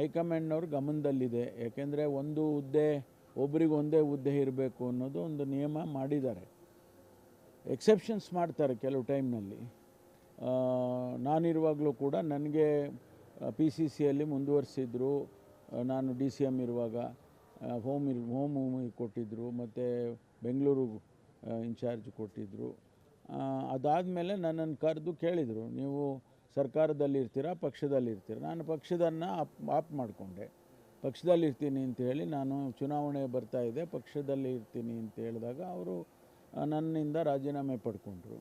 ಹೈಕಮಾಂಡ್ನವ್ರ ಗಮನದಲ್ಲಿದೆ. ಯಾಕೆಂದರೆ ಒಂದು ಹುದ್ದೆ ಒಬ್ರಿಗೆ ಒಂದೇ ಹುದ್ದೆ ಇರಬೇಕು ಅನ್ನೋದು ಒಂದು ನಿಯಮ ಮಾಡಿದ್ದಾರೆ. ಎಕ್ಸೆಪ್ಷನ್ಸ್ ಮಾಡ್ತಾರೆ ಕೆಲವು ಟೈಮ್ನಲ್ಲಿ. ನಾನಿರುವಾಗಲೂ ಕೂಡ ನನಗೆ PCCಯಲ್ಲಿ ಮುಂದುವರಿಸಿದ್ರು. ನಾನು DCM ಇರುವಾಗ ಹೋಮ್ ಕೊಟ್ಟಿದ್ದರು, ಮತ್ತು ಬೆಂಗಳೂರು ಇನ್ಚಾರ್ಜ್ ಕೊಟ್ಟಿದ್ದರು. ಅದಾದಮೇಲೆ ನನ್ನನ್ನು ಕರೆದು ಕೇಳಿದರು, ನೀವು ಸರ್ಕಾರದಲ್ಲಿರ್ತೀರಾ ಪಕ್ಷದಲ್ಲಿರ್ತೀರ? ನಾನು ಪಕ್ಷದನ್ನು ಆಪ್ ಮಾಡಿಕೊಂಡೆ. ಪಕ್ಷದಲ್ಲಿರ್ತೀನಿ ಅಂತ ಹೇಳಿ, ನಾನು ಚುನಾವಣೆ ಬರ್ತಾ ಇದೆ ಪಕ್ಷದಲ್ಲಿ ಇರ್ತೀನಿ ಅಂತ ಹೇಳಿದಾಗ ಅವರು ನನ್ನಿಂದ ರಾಜೀನಾಮೆ ಪಡ್ಕೊಂಡ್ರು.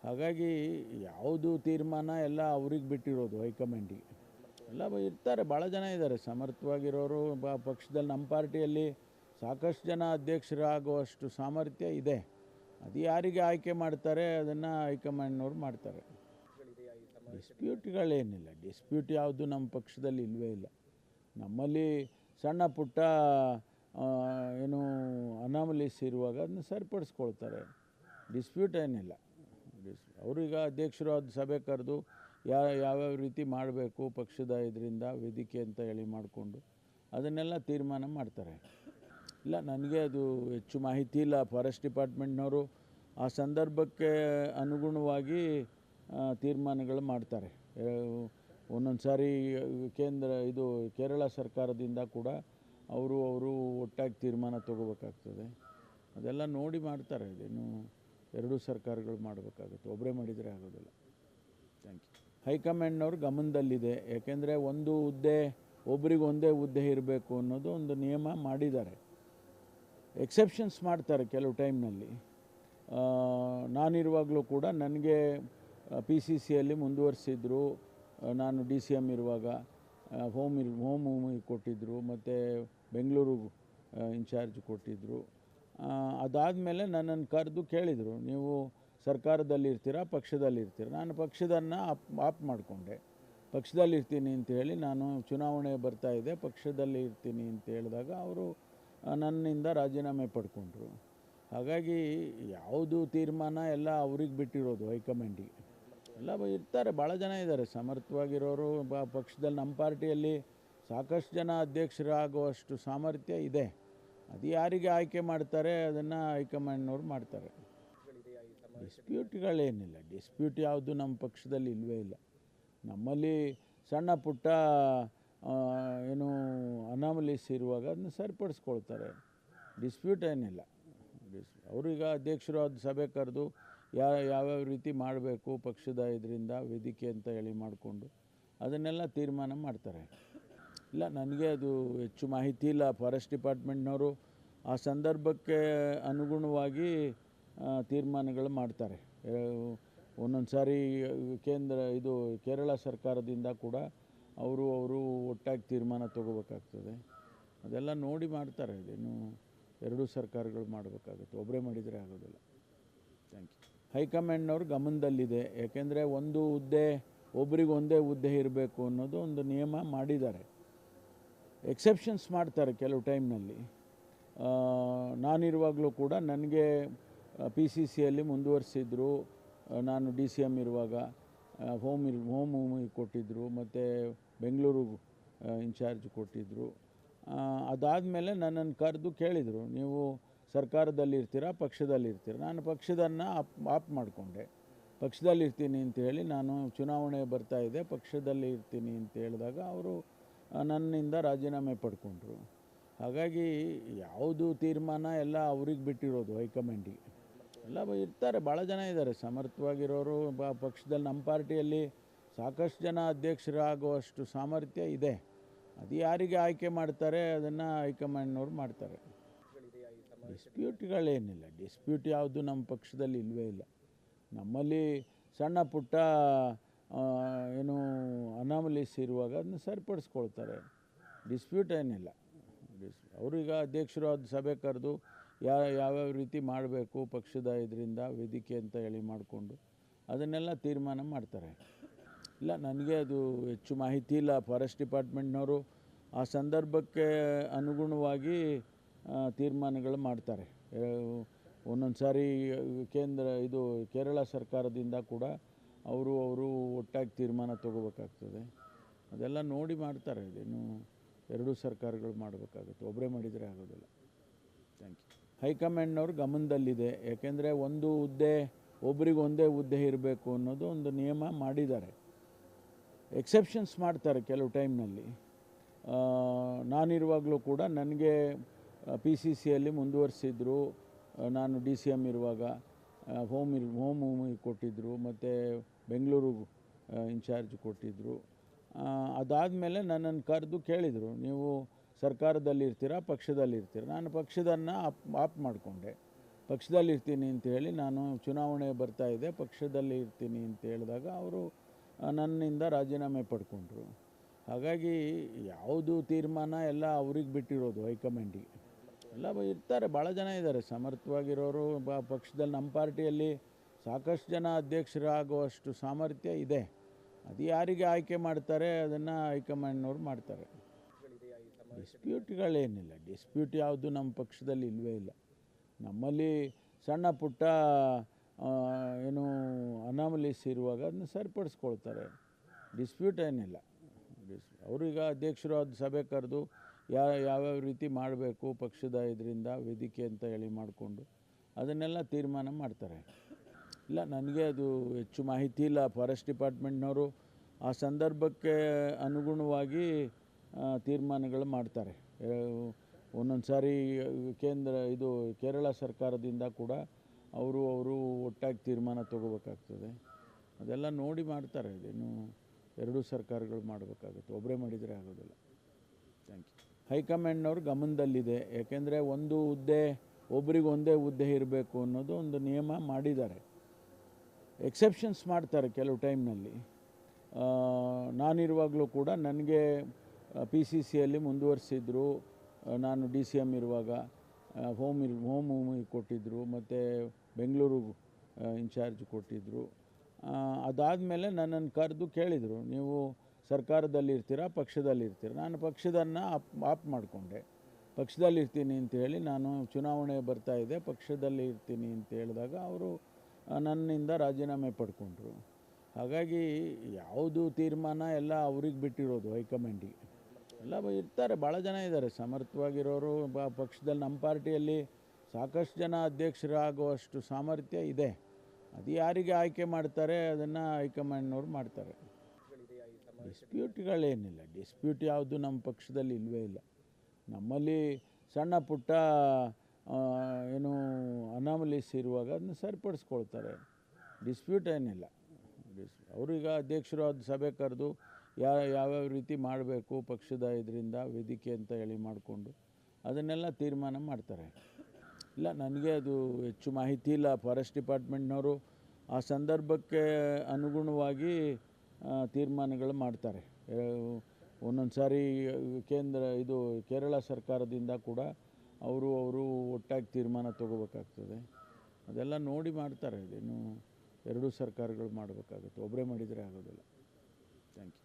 ಹಾಗಾಗಿ ಯಾವುದು ತೀರ್ಮಾನ ಎಲ್ಲ ಅವ್ರಿಗೆ ಬಿಟ್ಟಿರೋದು, ಹೈಕಮಾಂಡಿಗೆ. ಎಲ್ಲ ಇರ್ತಾರೆ, ಭಾಳ ಜನ ಇದ್ದಾರೆ ಸಮರ್ಥವಾಗಿರೋರು ಪಕ್ಷದಲ್ಲಿ. ನಮ್ಮ ಪಾರ್ಟಿಯಲ್ಲಿ ಸಾಕಷ್ಟು ಜನ ಅಧ್ಯಕ್ಷರಾಗುವಷ್ಟು ಸಾಮರ್ಥ್ಯ ಇದೆ. ಅದು ಯಾರಿಗೆ ಆಯ್ಕೆ ಮಾಡ್ತಾರೆ ಅದನ್ನು ಹೈಕಮಾಂಡ್ನವ್ರು ಮಾಡ್ತಾರೆ. ಡಿಸ್ಪ್ಯೂಟ್ಗಳೇನಿಲ್ಲ, ಡಿಸ್ಪ್ಯೂಟ್ ಯಾವುದು ನಮ್ಮ ಪಕ್ಷದಲ್ಲಿ ಇಲ್ಲವೇ ಇಲ್ಲ. ನಮ್ಮಲ್ಲಿ ಸಣ್ಣ ಪುಟ್ಟ ಏನು ಅನಾಮಲೀಸ್ ಇರುವಾಗ ಅದನ್ನ ಸರಿಪಡಿಸ್ಕೊಳ್ತಾರೆ. ಡಿಸ್ಪ್ಯೂಟ್ ಏನಿಲ್ಲ. ಅವರೀಗ ಅಧ್ಯಕ್ಷರು ಅದು ಸಭೆ ಕರೆದು ಯಾವ್ಯಾವ ರೀತಿ ಮಾಡಬೇಕು ಪಕ್ಷದ ಇದರಿಂದ ವೇದಿಕೆ ಅಂತ ಹೇಳಿ ಮಾಡಿಕೊಂಡು ಅದನ್ನೆಲ್ಲ ತೀರ್ಮಾನ ಮಾಡ್ತಾರೆ. ಇಲ್ಲ, ನನಗೆ ಅದು ಹೆಚ್ಚು ಮಾಹಿತಿ ಇಲ್ಲ. ಫಾರೆಸ್ಟ್ ಡಿಪಾರ್ಟ್ಮೆಂಟ್ನವರು ಆ ಸಂದರ್ಭಕ್ಕೆ ಅನುಗುಣವಾಗಿ ತೀರ್ಮಾನಗಳು ಮಾಡ್ತಾರೆ. ಒಂದೊಂದು ಸಾರಿ ಕೇರಳ ಸರ್ಕಾರದಿಂದ ಕೂಡ ಅವರು ಒಟ್ಟಾಗಿ ತೀರ್ಮಾನ ತೊಗೋಬೇಕಾಗ್ತದೆ. ಅದೆಲ್ಲ ನೋಡಿ ಮಾಡ್ತಾರೆ. ಇದೇನು ಎರಡೂ ಸರ್ಕಾರಗಳು ಮಾಡಬೇಕಾಗುತ್ತೆ, ಒಬ್ಬರೇ ಮಾಡಿದರೆ ಆಗೋದಿಲ್ಲ. Thank you. ಹೈಕಮಾಂಡ್ನವ್ರ ಗಮನದಲ್ಲಿದೆ. ಯಾಕೆಂದರೆ ಒಂದು ಹುದ್ದೆ ಒಬ್ರಿಗೆ ಒಂದೇ ಹುದ್ದೆ ಇರಬೇಕು ಅನ್ನೋದು ಒಂದು ನಿಯಮ ಮಾಡಿದ್ದಾರೆ. ಎಕ್ಸೆಪ್ಷನ್ಸ್ ಮಾಡ್ತಾರೆ ಕೆಲವು ಟೈಮ್ನಲ್ಲಿ. ನಾನಿರುವಾಗಲೂ ಕೂಡ ನನಗೆ PCCಯಲ್ಲಿ ಮುಂದುವರಿಸಿದ್ರು. ನಾನು DCM ಇರುವಾಗ ಹೋಮ್ ಕೊಟ್ಟಿದ್ದರು, ಮತ್ತು ಬೆಂಗಳೂರು ಇನ್ಚಾರ್ಜ್ ಕೊಟ್ಟಿದ್ದರು. ಅದಾದಮೇಲೆ ನನ್ನನ್ನು ಕರೆದು ಕೇಳಿದರು, ನೀವು ಸರ್ಕಾರದಲ್ಲಿರ್ತೀರಾ ಪಕ್ಷದಲ್ಲಿರ್ತೀರ? ನಾನು ಪಕ್ಷದನ್ನು ಆಪ್ ಮಾಡಿಕೊಂಡೆ. ಪಕ್ಷದಲ್ಲಿರ್ತೀನಿ ಅಂತ ಹೇಳಿ, ನಾನು ಚುನಾವಣೆ ಬರ್ತಾ ಇದೆ ಪಕ್ಷದಲ್ಲಿ ಇರ್ತೀನಿ ಅಂತ ಹೇಳಿದಾಗ ಅವರು ನನ್ನಿಂದ ರಾಜೀನಾಮೆ ಪಡ್ಕೊಂಡ್ರು. ಹಾಗಾಗಿ ಯಾವುದು ತೀರ್ಮಾನ ಎಲ್ಲ ಅವ್ರಿಗೆ ಬಿಟ್ಟಿರೋದು, ಹೈಕಮಾಂಡಿಗೆ. ಎಲ್ಲ ಇರ್ತಾರೆ, ಭಾಳ ಜನ ಇದ್ದಾರೆ ಸಮರ್ಥವಾಗಿರೋರು ಪಕ್ಷದಲ್ಲಿ. ನಮ್ಮ ಪಾರ್ಟಿಯಲ್ಲಿ ಸಾಕಷ್ಟು ಜನ ಅಧ್ಯಕ್ಷರಾಗುವಷ್ಟು ಸಾಮರ್ಥ್ಯ ಇದೆ. ಅದು ಯಾರಿಗೆ ಆಯ್ಕೆ ಮಾಡ್ತಾರೆ ಅದನ್ನು ಹೈಕಮಾಂಡ್ನವ್ರು ಮಾಡ್ತಾರೆ. ಡಿಸ್ಪ್ಯೂಟ್ಗಳೇನಿಲ್ಲ, ಡಿಸ್ಪ್ಯೂಟ್ ಯಾವುದು ನಮ್ಮ ಪಕ್ಷದಲ್ಲಿ ಇಲ್ಲವೇ ಇಲ್ಲ. ನಮ್ಮಲ್ಲಿ ಸಣ್ಣ ಪುಟ್ಟ ಏನು ಅನಾಮಲೀಸ್ ಇರುವಾಗ ಅದನ್ನ ಸರಿಪಡಿಸ್ಕೊಳ್ತಾರೆ. ಡಿಸ್ಪ್ಯೂಟ್ ಏನಿಲ್ಲ. ಅವರೀಗ ಅಧ್ಯಕ್ಷರು ಅದು ಸಭೆ ಕರೆದು ಯಾವ್ಯಾವ ರೀತಿ ಮಾಡಬೇಕು ಪಕ್ಷದ ಇದರಿಂದ ವೇದಿಕೆ ಅಂತ ಹೇಳಿ ಮಾಡಿಕೊಂಡು ಅದನ್ನೆಲ್ಲ ತೀರ್ಮಾನ ಮಾಡ್ತಾರೆ. ಇಲ್ಲ, ನನಗೆ ಅದು ಹೆಚ್ಚು ಮಾಹಿತಿ ಇಲ್ಲ. ಫಾರೆಸ್ಟ್ ಡಿಪಾರ್ಟ್ಮೆಂಟ್ನವರು ಆ ಸಂದರ್ಭಕ್ಕೆ ಅನುಗುಣವಾಗಿ ತೀರ್ಮಾನಗಳು ಮಾಡ್ತಾರೆ. ಒಂದೊಂದು ಸಾರಿ ಕೇರಳ ಸರ್ಕಾರದಿಂದ ಕೂಡ ಅವರು ಒಟ್ಟಾಗಿ ತೀರ್ಮಾನ ತೊಗೋಬೇಕಾಗ್ತದೆ. ಅದೆಲ್ಲ ನೋಡಿ ಮಾಡ್ತಾರೆ. ಇದೇನು ಎರಡೂ ಸರ್ಕಾರಗಳು ಮಾಡಬೇಕಾಗುತ್ತೆ, ಒಬ್ಬರೇ ಮಾಡಿದರೆ ಆಗೋದಿಲ್ಲ. Thank you. ಹೈಕಮಾಂಡ್ನವ್ರ ಗಮನದಲ್ಲಿದೆ. ಯಾಕೆಂದರೆ ಒಂದು ಹುದ್ದೆ ಒಬ್ರಿಗೆ ಒಂದೇ ಹುದ್ದೆ ಇರಬೇಕು ಅನ್ನೋದು ಒಂದು ನಿಯಮ ಮಾಡಿದ್ದಾರೆ. ಎಕ್ಸೆಪ್ಷನ್ಸ್ ಮಾಡ್ತಾರೆ ಕೆಲವು ಟೈಮ್ನಲ್ಲಿ. ನಾನಿರುವಾಗಲೂ ಕೂಡ ನನಗೆ PCCಯಲ್ಲಿ ಮುಂದುವರಿಸಿದ್ರು. ನಾನು DCM ಇರುವಾಗ ಹೋಮ್ ಕೊಟ್ಟಿದ್ದರು, ಮತ್ತು ಬೆಂಗಳೂರು ಇನ್ಚಾರ್ಜ್ ಕೊಟ್ಟಿದ್ದರು. ಅದಾದಮೇಲೆ ನನ್ನನ್ನು ಕರೆದು ಕೇಳಿದರು, ನೀವು ಸರ್ಕಾರದಲ್ಲಿರ್ತೀರಾ ಪಕ್ಷದಲ್ಲಿರ್ತೀರ? ನಾನು ಪಕ್ಷದನ್ನು ಆಪ್ ಮಾಡಿಕೊಂಡೆ. ಪಕ್ಷದಲ್ಲಿರ್ತೀನಿ ಅಂತ ಹೇಳಿ, ನಾನು ಚುನಾವಣೆ ಬರ್ತಾ ಇದೆ ಪಕ್ಷದಲ್ಲಿ ಇರ್ತೀನಿ ಅಂತ ಹೇಳಿದಾಗ ಅವರು ನನ್ನಿಂದ ರಾಜೀನಾಮೆ ಪಡ್ಕೊಂಡ್ರು. ಹಾಗಾಗಿ ಯಾವುದು ತೀರ್ಮಾನ ಎಲ್ಲ ಅವ್ರಿಗೆ ಬಿಟ್ಟಿರೋದು, ಹೈಕಮಾಂಡಿಗೆ. ಎಲ್ಲ ಇರ್ತಾರೆ, ಭಾಳ ಜನ ಇದ್ದಾರೆ ಸಮರ್ಥವಾಗಿರೋರು ಪಕ್ಷದಲ್ಲಿ. ನಮ್ಮ ಪಾರ್ಟಿಯಲ್ಲಿ ಸಾಕಷ್ಟು ಜನ ಅಧ್ಯಕ್ಷರಾಗುವಷ್ಟು ಸಾಮರ್ಥ್ಯ ಇದೆ. ಅದು ಯಾರಿಗೆ ಆಯ್ಕೆ ಮಾಡ್ತಾರೆ ಅದನ್ನು ಹೈಕಮಾಂಡ್ನವ್ರು ಮಾಡ್ತಾರೆ. ಡಿಸ್ಪ್ಯೂಟ್ಗಳೇನಿಲ್ಲ, ಡಿಸ್ಪ್ಯೂಟ್ ಯಾವುದು ನಮ್ಮ ಪಕ್ಷದಲ್ಲಿ ಇಲ್ಲವೇ ಇಲ್ಲ. ನಮ್ಮಲ್ಲಿ ಸಣ್ಣ ಪುಟ್ಟ ಏನು ಅನಾಮಲೀಸ್ ಇರುವಾಗ ಅದನ್ನ ಸರಿಪಡಿಸ್ಕೊಳ್ತಾರೆ. ಡಿಸ್ಪ್ಯೂಟ್ ಏನಿಲ್ಲ. ಅವರೀಗ ಅಧ್ಯಕ್ಷರು ಅದು ಸಭೆ ಕರೆದು ಯಾವ್ಯಾವ ರೀತಿ ಮಾಡಬೇಕು ಪಕ್ಷದ ಇದರಿಂದ ವೇದಿಕೆ ಅಂತ ಹೇಳಿ ಮಾಡಿಕೊಂಡು ಅದನ್ನೆಲ್ಲ ತೀರ್ಮಾನ ಮಾಡ್ತಾರೆ. ಇಲ್ಲ, ನನಗೆ ಅದು ಹೆಚ್ಚು ಮಾಹಿತಿ ಇಲ್ಲ. ಫಾರೆಸ್ಟ್ ಡಿಪಾರ್ಟ್ಮೆಂಟ್ನವರು ಆ ಸಂದರ್ಭಕ್ಕೆ ಅನುಗುಣವಾಗಿ ತೀರ್ಮಾನಗಳು ಮಾಡ್ತಾರೆ. ಒಂದೊಂದು ಸಾರಿ ಕೇರಳ ಸರ್ಕಾರದಿಂದ ಕೂಡ ಅವರು ಒಟ್ಟಾಗಿ ತೀರ್ಮಾನ ತೊಗೋಬೇಕಾಗ್ತದೆ. ಅದೆಲ್ಲ ನೋಡಿ ಮಾಡ್ತಾರೆ. ಇದೇನು ಎರಡೂ ಸರ್ಕಾರಗಳು ಮಾಡಬೇಕಾಗುತ್ತೆ, ಒಬ್ಬರೇ ಮಾಡಿದರೆ ಆಗೋದಿಲ್ಲ. Thank you. ಹೈಕಮಾಂಡ್ನವ್ರ ಗಮನದಲ್ಲಿದೆ. ಯಾಕೆಂದರೆ ಒಂದು ಹುದ್ದೆ ಒಬ್ರಿಗೆ ಒಂದೇ ಹುದ್ದೆ ಇರಬೇಕು ಅನ್ನೋದು ಒಂದು ನಿಯಮ ಮಾಡಿದ್ದಾರೆ. ಎಕ್ಸೆಪ್ಷನ್ಸ್ ಮಾಡ್ತಾರೆ ಕೆಲವು ಟೈಮ್ನಲ್ಲಿ. ನಾನಿರುವಾಗಲೂ ಕೂಡ ನನಗೆ PCCಯಲ್ಲಿ ಮುಂದುವರಿಸಿದ್ರು. ನಾನು DCM ಇರುವಾಗ ಹೋಮ್ ಕೊಟ್ಟಿದ್ದರು, ಮತ್ತು ಬೆಂಗಳೂರು ಇನ್ಚಾರ್ಜ್ ಕೊಟ್ಟಿದ್ದರು. ಅದಾದಮೇಲೆ ನನ್ನನ್ನು ಕರೆದು ಕೇಳಿದರು, ನೀವು ಸರ್ಕಾರದಲ್ಲಿರ್ತೀರಾ ಪಕ್ಷದಲ್ಲಿರ್ತೀರ? ನಾನು ಪಕ್ಷದನ್ನು ಆಪ್ ಮಾಡಿಕೊಂಡೆ. ಪಕ್ಷದಲ್ಲಿರ್ತೀನಿ ಅಂತ ಹೇಳಿ, ನಾನು ಚುನಾವಣೆ ಬರ್ತಾಯಿದೆ ಪಕ್ಷದಲ್ಲಿ ಇರ್ತೀನಿ ಅಂತ ಹೇಳಿದಾಗ ಅವರು ನನ್ನಿಂದ ರಾಜೀನಾಮೆ ಪಡ್ಕೊಂಡ್ರು. ಹಾಗಾಗಿ ಯಾವುದು ತೀರ್ಮಾನ ಎಲ್ಲ ಅವ್ರಿಗೆ ಬಿಟ್ಟಿರೋದು, ಹೈಕಮಾಂಡಿಗೆ. ಎಲ್ಲ ಇರ್ತಾರೆ, ಭಾಳ ಜನ ಇದ್ದಾರೆ ಸಮರ್ಥವಾಗಿರೋರು ಪಕ್ಷದಲ್ಲಿ. ನಮ್ಮ ಪಾರ್ಟಿಯಲ್ಲಿ ಸಾಕಷ್ಟು ಜನ ಅಧ್ಯಕ್ಷರಾಗುವಷ್ಟು ಸಾಮರ್ಥ್ಯ ಇದೆ. ಅದು ಯಾರಿಗೆ ಆಯ್ಕೆ ಮಾಡ್ತಾರೆ ಅದನ್ನು ಹೈಕಮಾಂಡ್ನವ್ರು ಮಾಡ್ತಾರೆ. ಡಿಸ್ಪ್ಯೂಟ್ಗಳೇನಿಲ್ಲ, ಡಿಸ್ಪ್ಯೂಟ್ ಯಾವುದು ನಮ್ಮ ಪಕ್ಷದಲ್ಲಿ ಇಲ್ಲವೇ ಇಲ್ಲ. ನಮ್ಮಲ್ಲಿ ಸಣ್ಣ ಪುಟ್ಟ ಏನು ಅನಾಮಲೀಸ್ ಇರುವಾಗ ಅದನ್ನ ಸರಿಪಡಿಸ್ಕೊಳ್ತಾರೆ. ಡಿಸ್ಪ್ಯೂಟ್ ಏನಿಲ್ಲ. ಅವ್ರೀಗ ಅಧ್ಯಕ್ಷರು ಅದು ಸಭೆ ಕರೆದು ಯಾವ್ಯಾವ ರೀತಿ ಮಾಡಬೇಕು ಪಕ್ಷದ ಇದರಿಂದ ವೇದಿಕೆ ಅಂತ ಹೇಳಿ ಮಾಡಿಕೊಂಡು ಅದನ್ನೆಲ್ಲ ತೀರ್ಮಾನ ಮಾಡ್ತಾರೆ. ಇಲ್ಲ, ನನಗೆ ಅದು ಹೆಚ್ಚು ಮಾಹಿತಿ ಇಲ್ಲ. ಫಾರೆಸ್ಟ್ ಡಿಪಾರ್ಟ್ಮೆಂಟ್ನವರು ಆ ಸಂದರ್ಭಕ್ಕೆ ಅನುಗುಣವಾಗಿ ತೀರ್ಮಾನಗಳು ಮಾಡ್ತಾರೆ. ಒಂದೊಂದು ಸಾರಿ ಕೇರಳ ಸರ್ಕಾರದಿಂದ ಕೂಡ ಅವರು ಒಟ್ಟಾಗಿ ತೀರ್ಮಾನ ತೊಗೋಬೇಕಾಗ್ತದೆ. ಅದೆಲ್ಲ ನೋಡಿ ಮಾಡ್ತಾರೆ. ಇದೇನು ಎರಡೂ ಸರ್ಕಾರಗಳು ಮಾಡಬೇಕಾಗುತ್ತೆ, ಒಬ್ಬರೇ ಮಾಡಿದರೆ ಆಗೋದಿಲ್ಲ. Thank you. ಹೈಕಮಾಂಡ್ನವ್ರ ಗಮನದಲ್ಲಿದೆ. ಯಾಕೆಂದರೆ ಒಂದು ಹುದ್ದೆ ಒಬ್ರಿಗೆ ಒಂದೇ ಹುದ್ದೆ ಇರಬೇಕು ಅನ್ನೋದು ಒಂದು ನಿಯಮ ಮಾಡಿದ್ದಾರೆ. ಎಕ್ಸೆಪ್ಷನ್ಸ್ ಮಾಡ್ತಾರೆ ಕೆಲವು ಟೈಮ್ನಲ್ಲಿ. ನಾನಿರುವಾಗಲೂ ಕೂಡ ನನಗೆ PCCಯಲ್ಲಿ ಮುಂದುವರಿಸಿದ್ರು. ನಾನು DCM ಇರುವಾಗ ಹೋಮ್ ಕೊಟ್ಟಿದ್ದರು, ಮತ್ತು ಬೆಂಗಳೂರು ಇನ್ಚಾರ್ಜ್ ಕೊಟ್ಟಿದ್ದರು. ಅದಾದಮೇಲೆ ನನ್ನನ್ನು ಕರೆದು ಕೇಳಿದರು, ನೀವು ಸರ್ಕಾರದಲ್ಲಿರ್ತೀರಾ ಪಕ್ಷದಲ್ಲಿರ್ತೀರ? ನಾನು ಪಕ್ಷದನ್ನು ಆಪ್ ಮಾಡಿಕೊಂಡೆ. ಪಕ್ಷದಲ್ಲಿರ್ತೀನಿ ಅಂತ ಹೇಳಿ, ನಾನು ಚುನಾವಣೆ ಬರ್ತಾಯಿದೆ ಪಕ್ಷದಲ್ಲಿ ಇರ್ತೀನಿ ಅಂತ ಹೇಳಿದಾಗ ಅವರು ನನ್ನಿಂದ ರಾಜೀನಾಮೆ ಪಡ್ಕೊಂಡ್ರು. ಹಾಗಾಗಿ ಯಾವುದು ತೀರ್ಮಾನ ಎಲ್ಲ ಅವ್ರಿಗೆ ಬಿಟ್ಟಿರೋದು, ಹೈಕಮಾಂಡಿಗೆ. ಎಲ್ಲ ಇರ್ತಾರೆ, ಭಾಳ ಜನ ಇದ್ದಾರೆ ಸಮರ್ಥವಾಗಿರೋರು ಪಕ್ಷದಲ್ಲಿ. ನಮ್ಮ ಪಾರ್ಟಿಯಲ್ಲಿ ಸಾಕಷ್ಟು ಜನ ಅಧ್ಯಕ್ಷರಾಗುವಷ್ಟು ಸಾಮರ್ಥ್ಯ ಇದೆ. ಅದು ಯಾರಿಗೆ ಆಯ್ಕೆ ಮಾಡ್ತಾರೆ ಅದನ್ನು ಹೈಕಮಾಂಡ್ನವ್ರು ಮಾಡ್ತಾರೆ. ಡಿಸ್ಪ್ಯೂಟ್ಗಳೇನಿಲ್ಲ, ಡಿಸ್ಪ್ಯೂಟ್ ಯಾವುದು ನಮ್ಮ ಪಕ್ಷದಲ್ಲಿ ಇಲ್ಲವೇ ಇಲ್ಲ. ನಮ್ಮಲ್ಲಿ ಸಣ್ಣ ಪುಟ್ಟ ಏನು ಅನಾಮಲೀಸ್ ಇರುವಾಗ ಅದನ್ನ ಸರಿಪಡಿಸ್ಕೊಳ್ತಾರೆ. ಡಿಸ್ಪ್ಯೂಟ್ ಏನಿಲ್ಲ. ಅವ್ರೀಗ ಅಧ್ಯಕ್ಷರು ಅದು ಸಭೆ ಕರೆದು ಯಾವ್ಯಾವ ರೀತಿ ಮಾಡಬೇಕು ಪಕ್ಷದ ಇದರಿಂದ ವೇದಿಕೆ ಅಂತ ಹೇಳಿ ಮಾಡಿಕೊಂಡು ಅದನ್ನೆಲ್ಲ ತೀರ್ಮಾನ ಮಾಡ್ತಾರೆ. ಇಲ್ಲ, ನನಗೆ ಅದು ಹೆಚ್ಚು ಮಾಹಿತಿ ಇಲ್ಲ. ಫಾರೆಸ್ಟ್ ಡಿಪಾರ್ಟ್ಮೆಂಟ್ನವರು ಆ ಸಂದರ್ಭಕ್ಕೆ ಅನುಗುಣವಾಗಿ ತೀರ್ಮಾನಗಳು ಮಾಡ್ತಾರೆ. ಒಂದೊಂದು ಸಾರಿ ಕೇರಳ ಸರ್ಕಾರದಿಂದ ಕೂಡ ಅವರು ಒಟ್ಟಾಗಿ ತೀರ್ಮಾನ ತೊಗೋಬೇಕಾಗ್ತದೆ. ಅದೆಲ್ಲ ನೋಡಿ ಮಾಡ್ತಾರೆ. ಇದೇನು ಎರಡೂ ಸರ್ಕಾರಗಳು ಮಾಡಬೇಕಾಗುತ್ತೆ, ಒಬ್ಬರೇ ಮಾಡಿದರೆ ಆಗೋದಿಲ್ಲ. Thank you.